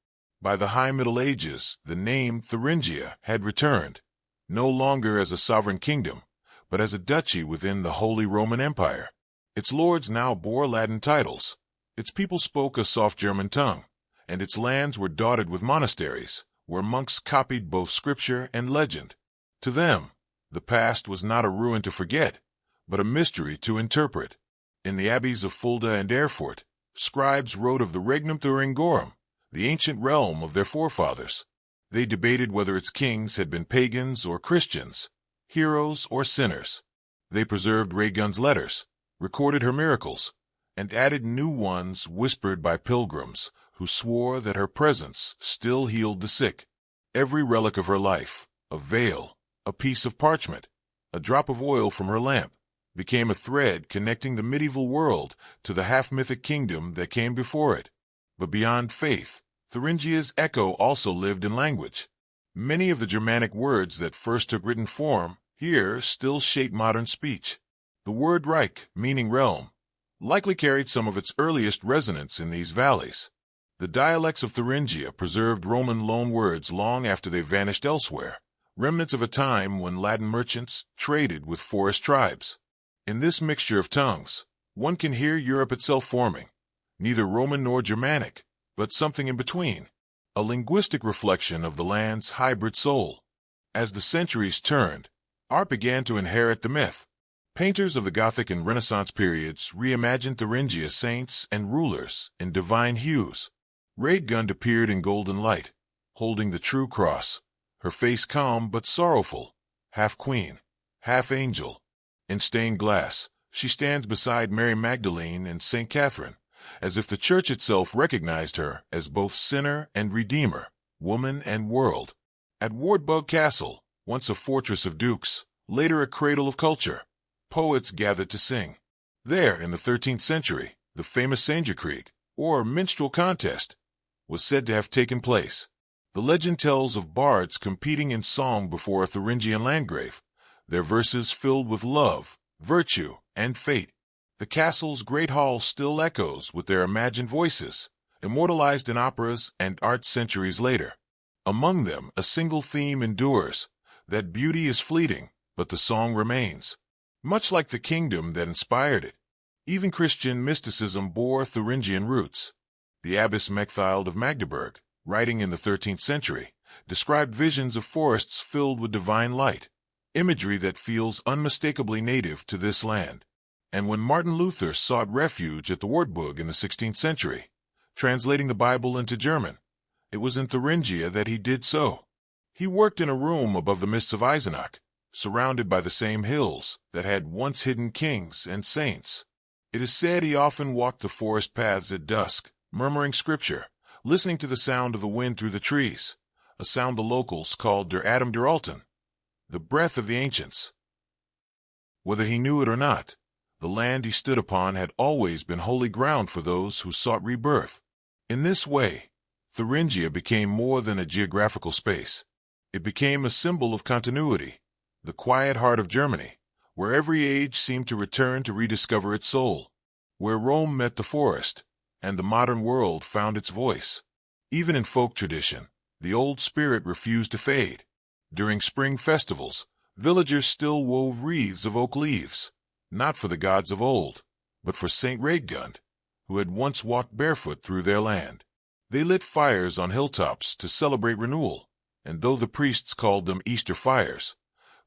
[SPEAKER 1] By the High Middle Ages, the name Thuringia had returned, no longer as a sovereign kingdom, but as a duchy within the Holy Roman Empire. Its lords now bore Latin titles, its people spoke a soft German tongue, and its lands were dotted with monasteries, where monks copied both scripture and legend. To them, the past was not a ruin to forget, but a mystery to interpret. In the abbeys of Fulda and Erfurt, scribes wrote of the Regnum Thuringorum, the ancient realm of their forefathers. They debated whether its kings had been pagans or Christians, heroes or sinners. They preserved Radegund's letters, recorded her miracles, and added new ones whispered by pilgrims who swore that her presence still healed the sick. Every relic of her life, a veil, a piece of parchment, a drop of oil from her lamp, became a thread connecting the medieval world to the half-mythic kingdom that came before it. But beyond faith, Thuringia's echo also lived in language. Many of the Germanic words that first took written form here still shape modern speech. The word Reich, meaning realm, likely carried some of its earliest resonance in these valleys. The dialects of Thuringia preserved Roman loanwords long after they vanished elsewhere, remnants of a time when Latin merchants traded with forest tribes. In this mixture of tongues, one can hear Europe itself forming, neither Roman nor Germanic, but something in between, a linguistic reflection of the land's hybrid soul. As the centuries turned, art began to inherit the myth. Painters of the Gothic and Renaissance periods reimagined Thuringia saints and rulers in divine hues. Radegund appeared in golden light, holding the true cross, her face calm but sorrowful, half queen, half angel. In stained glass, she stands beside Mary Magdalene and St. Catherine, as if the church itself recognized her as both sinner and redeemer, woman and world. At Wardbug Castle, once a fortress of dukes, later a cradle of culture, poets gathered to sing. There, in the 13th century, the famous Sangerkrieg, or minstrel contest, was said to have taken place. The legend tells of bards competing in song before a Thuringian landgrave, their verses filled with love, virtue, and fate. The castle's great hall still echoes with their imagined voices, immortalized in operas and art centuries later. Among them, a single theme endures, that beauty is fleeting, but the song remains. much like the kingdom that inspired it. Even Christian mysticism bore Thuringian roots. The abbess Mechthild of Magdeburg, writing in the 13th century, described visions of forests filled with divine light, imagery that feels unmistakably native to this land. And when Martin Luther sought refuge at the Wartburg in the 16th century, translating the Bible into German, it was in Thuringia that he did so. He worked in a room above the mists of Eisenach, surrounded by the same hills that had once hidden kings and saints. It is said he often walked the forest paths at dusk, murmuring scripture, listening to the sound of the wind through the trees, a sound the locals called der Atem der Alten, the breath of the ancients. Whether he knew it or not, the land he stood upon had always been holy ground for those who sought rebirth. In this way, Thuringia became more than a geographical space. It became a symbol of continuity, the quiet heart of Germany, where every age seemed to return to rediscover its soul, where Rome met the forest, and the modern world found its voice. Even in folk tradition, the old spirit refused to fade. During spring festivals, villagers still wove wreaths of oak leaves, not for the gods of old, but for Saint Radegund, who had once walked barefoot through their land. They lit fires on hilltops to celebrate renewal, and though the priests called them Easter fires,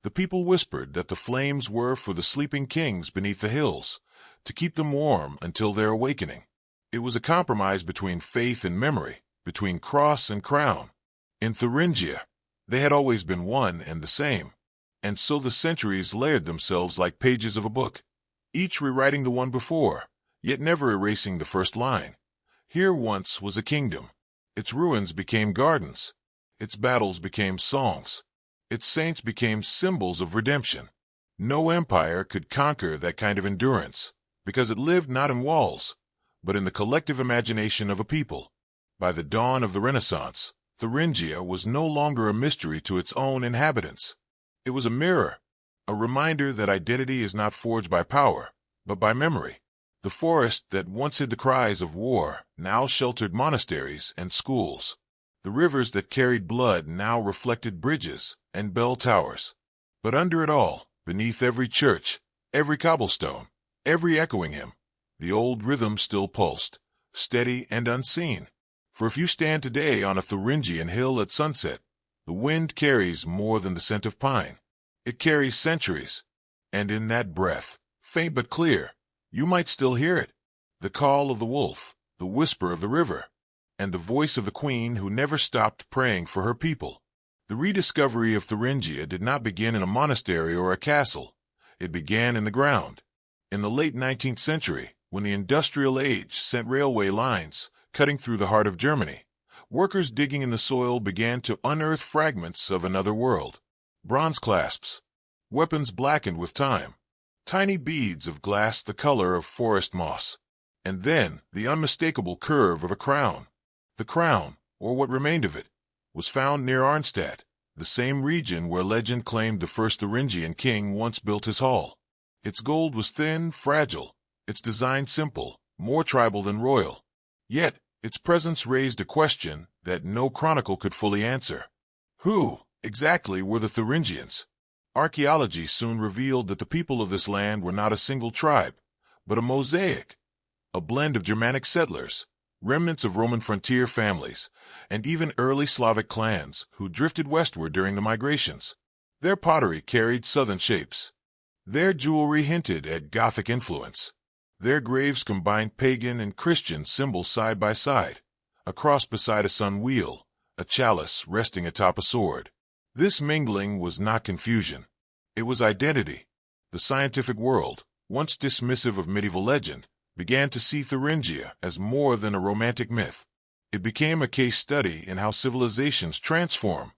[SPEAKER 1] the people whispered that the flames were for the sleeping kings beneath the hills, to keep them warm until their awakening. It was a compromise between faith and memory, between cross and crown. In Thuringia, they had always been one and the same, and so the centuries layered themselves like pages of a book, each rewriting the one before, yet never erasing the first line. Here once was a kingdom. Its ruins became gardens. Its battles became songs. Its saints became symbols of redemption. No empire could conquer that kind of endurance, because it lived not in walls, but in the collective imagination of a people. By the dawn of the Renaissance, Thuringia was no longer a mystery to its own inhabitants. It was a mirror, a reminder that identity is not forged by power, but by memory. The forest that once hid the cries of war now sheltered monasteries and schools. The rivers that carried blood now reflected bridges and bell towers. But under it all, beneath every church, every cobblestone, every echoing hymn, the old rhythm still pulsed, steady and unseen. For if you stand today on a Thuringian hill at sunset, the wind carries more than the scent of pine. It carries centuries, and in that breath, faint but clear, you might still hear it, the call of the wolf, the whisper of the river, and the voice of the queen who never stopped praying for her people. The rediscovery of Thuringia did not begin in a monastery or a castle. It began in the ground. In the late 19th century, when the industrial age sent railway lines cutting through the heart of Germany, workers digging in the soil began to unearth fragments of another world. Bronze clasps, weapons blackened with time, tiny beads of glass the color of forest moss, and then the unmistakable curve of a crown. The crown, or what remained of it, was found near Arnstadt, the same region where legend claimed the first Thuringian king once built his hall. Its gold was thin, fragile, its design simple, more tribal than royal. Yet, its presence raised a question that no chronicle could fully answer. Who, exactly, were the Thuringians? Archaeology soon revealed that the people of this land were not a single tribe, but a mosaic, a blend of Germanic settlers, remnants of Roman frontier families, and even early Slavic clans who drifted westward during the migrations. Their pottery carried southern shapes. Their jewelry hinted at Gothic influence. Their graves combined pagan and Christian symbols side by side, a cross beside a sun wheel, a chalice resting atop a sword. This mingling was not confusion. It was identity. The scientific world, once dismissive of medieval legend, began to see Thuringia as more than a romantic myth. It became a case study in how civilizations transform,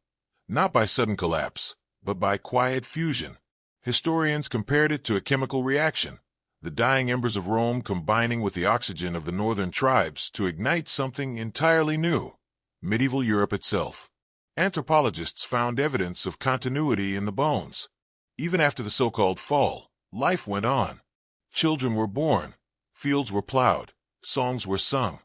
[SPEAKER 1] not by sudden collapse, but by quiet fusion. Historians compared it to a chemical reaction, the dying embers of Rome combining with the oxygen of the northern tribes to ignite something entirely new, medieval Europe itself. Anthropologists found evidence of continuity in the bones. Even after the so-called fall, life went on. Children were born, fields were plowed, songs were sung.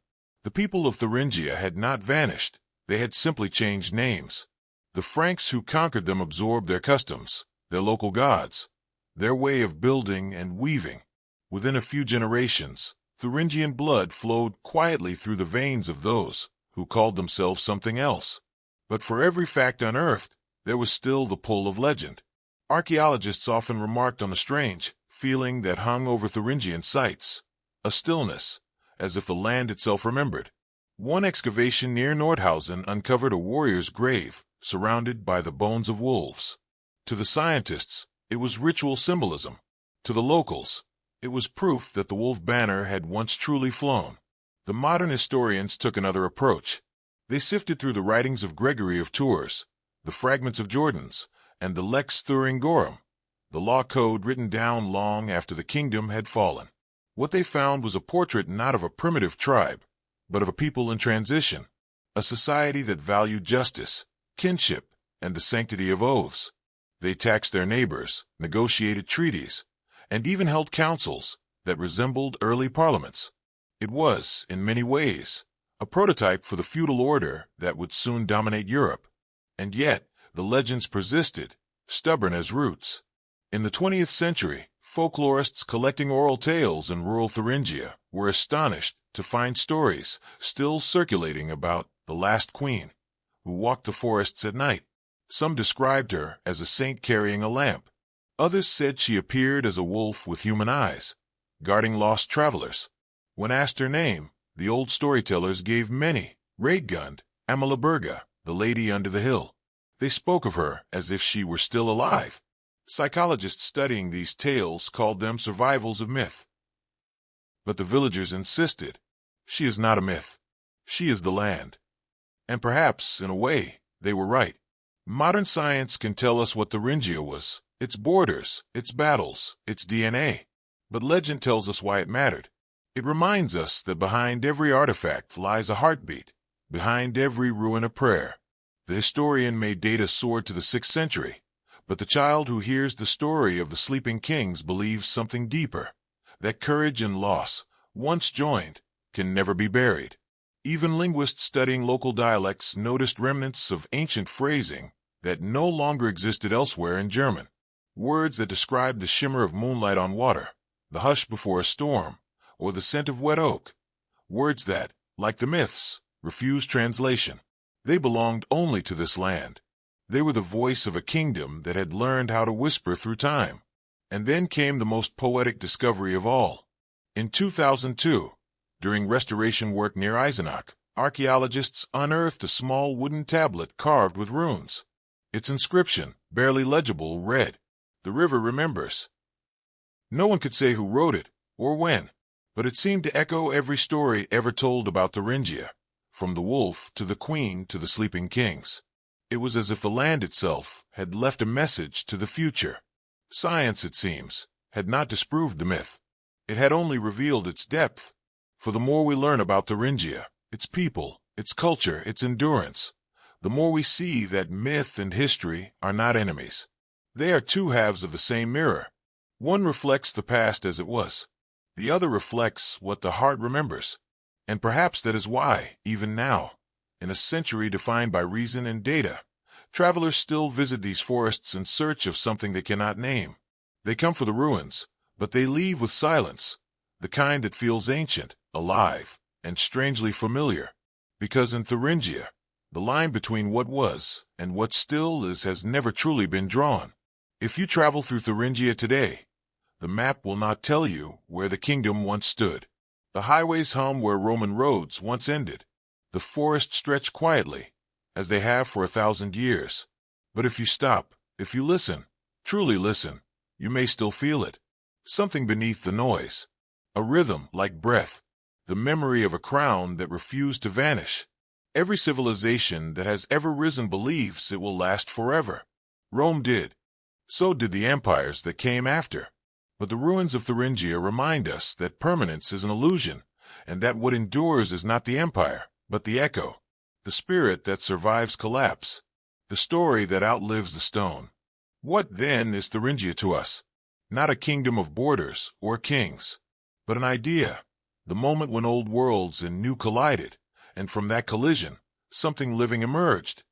[SPEAKER 1] The people of Thuringia had not vanished, they had simply changed names. The Franks who conquered them absorbed their customs, their local gods. their way of building and weaving. Within a few generations, Thuringian blood flowed quietly through the veins of those who called themselves something else. But for every fact unearthed, there was still the pull of legend. Archaeologists often remarked on the strange feeling that hung over Thuringian sites, a stillness, as if the land itself remembered. One excavation near Nordhausen uncovered a warrior's grave, surrounded by the bones of wolves. To the scientists, it was ritual symbolism. To the locals, it was proof that the wolf banner had once truly flown. The modern historians took another approach. They sifted through the writings of Gregory of Tours, the fragments of Jordanes, and the Lex Thuringorum, the law code written down long after the kingdom had fallen. What they found was a portrait not of a primitive tribe, but of a people in transition, a society that valued justice, kinship, and the sanctity of oaths. They taxed their neighbors, negotiated treaties, and even held councils that resembled early parliaments. It was, in many ways, a prototype for the feudal order that would soon dominate Europe. And yet, the legends persisted, stubborn as roots. In the 20th century, folklorists collecting oral tales in rural Thuringia were astonished to find stories still circulating about the last queen, who walked the forests at night. Some described her as a saint carrying a lamp. Others said she appeared as a wolf with human eyes, guarding lost travelers. When asked her name, the old storytellers gave many: Radegund, Amalaberga, the lady under the hill. They spoke of her as if she were still alive. Psychologists studying these tales called them survivals of myth. But the villagers insisted, she is not a myth. She is the land. And perhaps, in a way, they were right. Modern science can tell us what Thuringia was, its borders, its battles, its DNA. But legend tells us why it mattered. It reminds us that behind every artifact lies a heartbeat, behind every ruin a prayer. The historian may date a sword to the 6th century, but the child who hears the story of the sleeping kings believes something deeper, that courage and loss, once joined, can never be buried. Even linguists studying local dialects noticed remnants of ancient phrasing that no longer existed elsewhere in German. Words that described the shimmer of moonlight on water, the hush before a storm, or the scent of wet oak. Words that, like the myths, refused translation. They belonged only to this land. They were the voice of a kingdom that had learned how to whisper through time. And then came the most poetic discovery of all. In 2002, during restoration work near Eisenach, archaeologists unearthed a small wooden tablet carved with runes. Its inscription, barely legible, read, "The river remembers." No one could say who wrote it, or when, but it seemed to echo every story ever told about Thuringia, from the wolf to the queen to the sleeping kings. It was as if the land itself had left a message to the future. Science, it seems, had not disproved the myth. It had only revealed its depth. For the more we learn about Thuringia, its people, its culture, its endurance, the more we see that myth and history are not enemies. They are two halves of the same mirror. One reflects the past as it was. The other reflects what the heart remembers. And perhaps that is why, even now, in a century defined by reason and data, travelers still visit these forests in search of something they cannot name. They come for the ruins, but they leave with silence, the kind that feels ancient, alive, and strangely familiar. Because in Thuringia, the line between what was and what still is has never truly been drawn. If you travel through Thuringia today, the map will not tell you where the kingdom once stood. The highways hum where Roman roads once ended. The forests stretch quietly, as they have for 1,000 years. But if you stop, if you listen, truly listen, you may still feel it. Something beneath the noise. A rhythm like breath. The memory of a crown that refused to vanish. Every civilization that has ever risen believes it will last forever. Rome did. So did the empires that came after. But the ruins of Thuringia remind us that permanence is an illusion, and that what endures is not the empire, but the echo, the spirit that survives collapse, the story that outlives the stone. What, then, is Thuringia to us? Not a kingdom of borders or kings, but an idea, the moment when old worlds and new collided, and from that collision, something living emerged,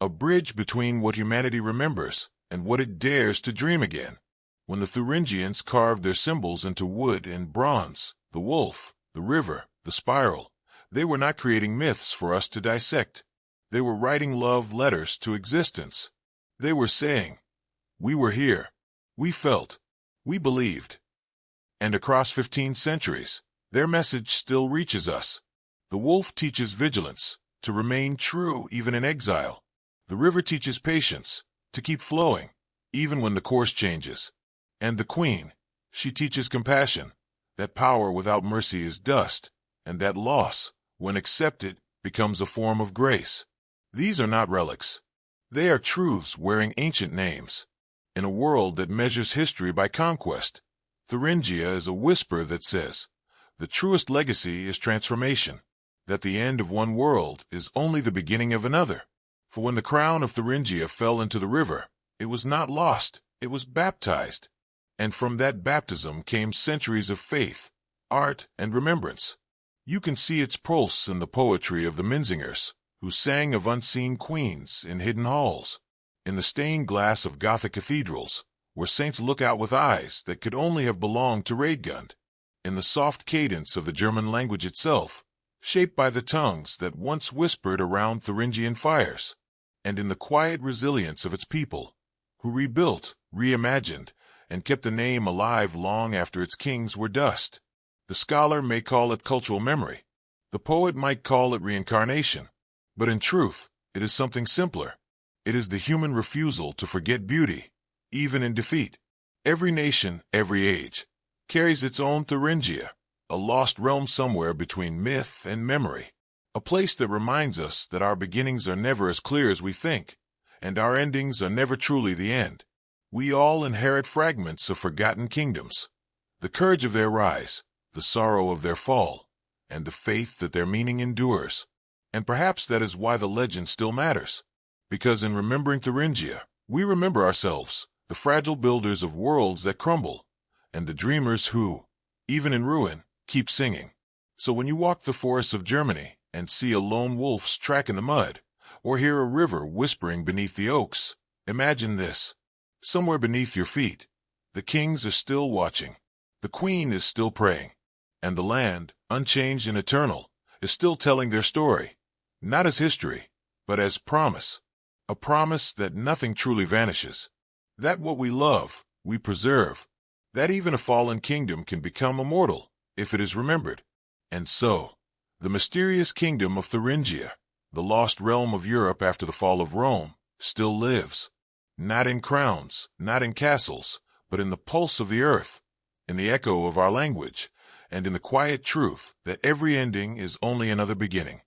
[SPEAKER 1] a bridge between what humanity remembers and what it dares to dream again. When the Thuringians carved their symbols into wood and bronze, the wolf, the river, the spiral, they were not creating myths for us to dissect. They were writing love letters to existence. They were saying, "We were here. We felt. We believed." And across 15 centuries, their message still reaches us. The wolf teaches vigilance, to remain true even in exile. The river teaches patience, to keep flowing, even when the course changes. And the queen, she teaches compassion, that power without mercy is dust, and that loss, when accepted, becomes a form of grace. These are not relics. They are truths wearing ancient names. In a world that measures history by conquest, Thuringia is a whisper that says, the truest legacy is transformation, that the end of one world is only the beginning of another. For when the crown of Thuringia fell into the river, it was not lost, it was baptized. And from that baptism came centuries of faith, art, and remembrance. You can see its pulse in the poetry of the Minzingers, who sang of unseen queens in hidden halls, in the stained glass of Gothic cathedrals, where saints look out with eyes that could only have belonged to Radegund, in the soft cadence of the German language itself, shaped by the tongues that once whispered around Thuringian fires, and in the quiet resilience of its people, who rebuilt, reimagined, and kept the name alive long after its kings were dust. The scholar may call it cultural memory. The poet might call it reincarnation. But in truth, it is something simpler. It is the human refusal to forget beauty, even in defeat. Every nation, every age, carries its own Thuringia, a lost realm somewhere between myth and memory, a place that reminds us that our beginnings are never as clear as we think, and our endings are never truly the end. We all inherit fragments of forgotten kingdoms, the courage of their rise, the sorrow of their fall, and the faith that their meaning endures. And perhaps that is why the legend still matters, because in remembering Thuringia, we remember ourselves, the fragile builders of worlds that crumble, and the dreamers who, even in ruin, keep singing. So when you walk the forests of Germany and see a lone wolf's track in the mud, or hear a river whispering beneath the oaks, imagine this. Somewhere beneath your feet, the kings are still watching, the queen is still praying, and the land, unchanged and eternal, is still telling their story, not as history, but as promise, a promise that nothing truly vanishes, that what we love, we preserve, that even a fallen kingdom can become immortal if it is remembered. And so, the mysterious kingdom of Thuringia, the lost realm of Europe after the fall of Rome, still lives, not in crowns, not in castles, but in the pulse of the earth, in the echo of our language, and in the quiet truth that every ending is only another beginning.